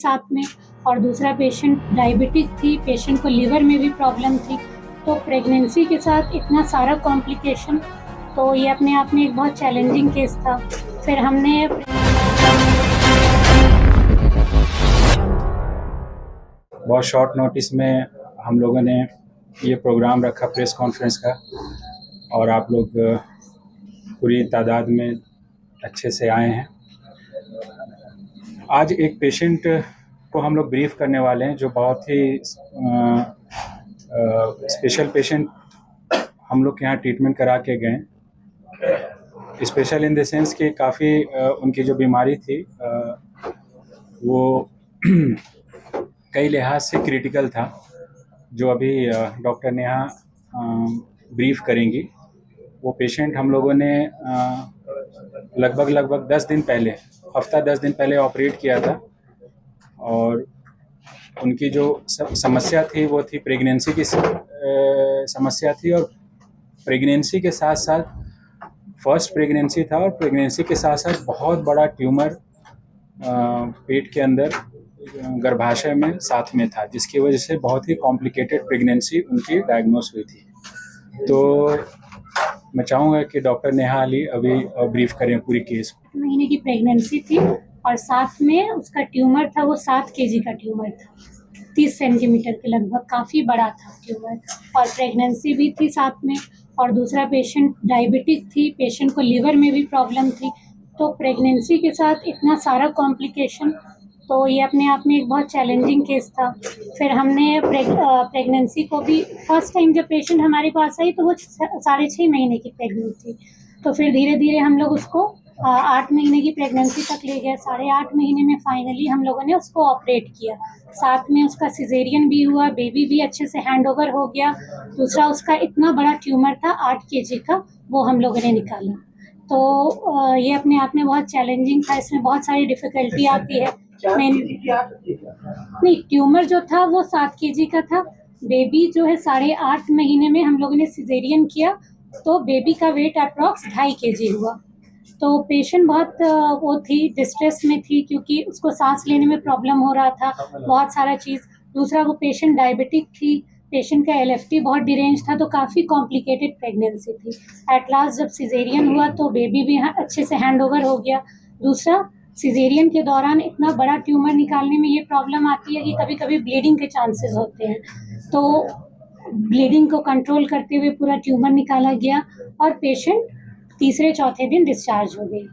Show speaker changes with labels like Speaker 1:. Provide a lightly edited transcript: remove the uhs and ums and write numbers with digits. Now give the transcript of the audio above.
Speaker 1: साथ में, और दूसरा पेशेंट डायबिटिक थी, पेशेंट को लिवर में भी प्रॉब्लम थी। तो प्रेगनेंसी के साथ इतना सारा कॉम्प्लिकेशन, तो ये अपने आप में एक बहुत चैलेंजिंग केस था। फिर हमने
Speaker 2: बहुत शॉर्ट नोटिस में हम लोगों ने ये प्रोग्राम रखा प्रेस कॉन्फ्रेंस का, और आप लोग पूरी तादाद में अच्छे से आए हैं। आज एक पेशेंट को हम लोग ब्रीफ करने वाले हैं जो बहुत ही स्पेशल पेशेंट हम लोग के यहाँ ट्रीटमेंट करा के गए। स्पेशल इन द सेंस कि काफ़ी उनकी जो बीमारी थी वो कई लिहाज से क्रिटिकल था, जो अभी डॉक्टर नेहा ब्रीफ करेंगी। वो पेशेंट हम लोगों ने लगभग 10 दिन पहले, हफ्ता 10 दिन पहले ऑपरेट किया था, और उनकी जो समस्या थी वो थी प्रेगनेंसी की समस्या थी। और प्रेगनेंसी के साथ साथ फर्स्ट प्रेगनेंसी था, और प्रेगनेंसी के साथ साथ बहुत बड़ा ट्यूमर पेट के अंदर गर्भाशय में साथ में था, जिसकी वजह से बहुत ही कॉम्प्लिकेटेड प्रेगनेंसी उनकी डायग्नोस हुई थी। तो मैं चाहूँगा कि डॉक्टर नेहा अली अभी ब्रीफ करें पूरी केस।
Speaker 1: महीने की प्रेगनेंसी थी और साथ में उसका ट्यूमर था, वो 7 kg का ट्यूमर था, 30 सेंटीमीटर के लगभग, काफ़ी बड़ा था ट्यूमर। और प्रेगनेंसी भी थी साथ में, और दूसरा पेशेंट डायबिटिक थी, पेशेंट को लिवर में भी प्रॉब्लम थी। तो प्रेगनेंसी के साथ इतना सारा कॉम्प्लिकेशन, तो ये अपने आप में एक बहुत चैलेंजिंग केस था। फिर हमने प्रेगनेंसी को भी, फर्स्ट टाइम जब पेशेंट हमारे पास आई तो वो 6.5 महीने की प्रेग्नेंट थी। तो फिर धीरे धीरे हम लोग उसको 8 महीने की प्रेगनेंसी तक ले गए। 8.5 महीने में फाइनली हम लोगों ने उसको ऑपरेट किया। साथ में उसका सिजेरियन भी हुआ, बेबी भी अच्छे से हैंड ओवर हो गया। दूसरा उसका इतना बड़ा ट्यूमर था 8 kg का, वो हम लोगों ने निकाला। तो ये अपने आप में बहुत चैलेंजिंग था, इसमें बहुत सारी डिफ़िकल्टी आती है। नहीं, ट्यूमर जो था वो 7 kg का था। बेबी जो है 8.5 महीने में हम लोगों ने सिजेरियन किया, तो बेबी का वेट अप्रॉक्स 2.5 kg हुआ। तो पेशेंट बहुत वो थी, डिस्ट्रेस में थी, क्योंकि उसको सांस लेने में प्रॉब्लम हो रहा था, बहुत सारा चीज़। दूसरा वो पेशेंट डायबिटिक थी, पेशेंट का LFT बहुत डिरेंज था, तो काफ़ी कॉम्प्लिकेटेड प्रेगनेंसी थी। एट लास्ट जब सिजेरियन हुआ तो बेबी भी अच्छे से हैंड ओवर हो गया। दूसरा, सिजेरियन के दौरान इतना बड़ा ट्यूमर निकालने में ये प्रॉब्लम आती है कि कभी कभी ब्लीडिंग के चांसेस होते हैं। तो ब्लीडिंग को कंट्रोल करते हुए पूरा ट्यूमर निकाला गया, और पेशेंट तीसरे चौथे दिन डिस्चार्ज हो गई।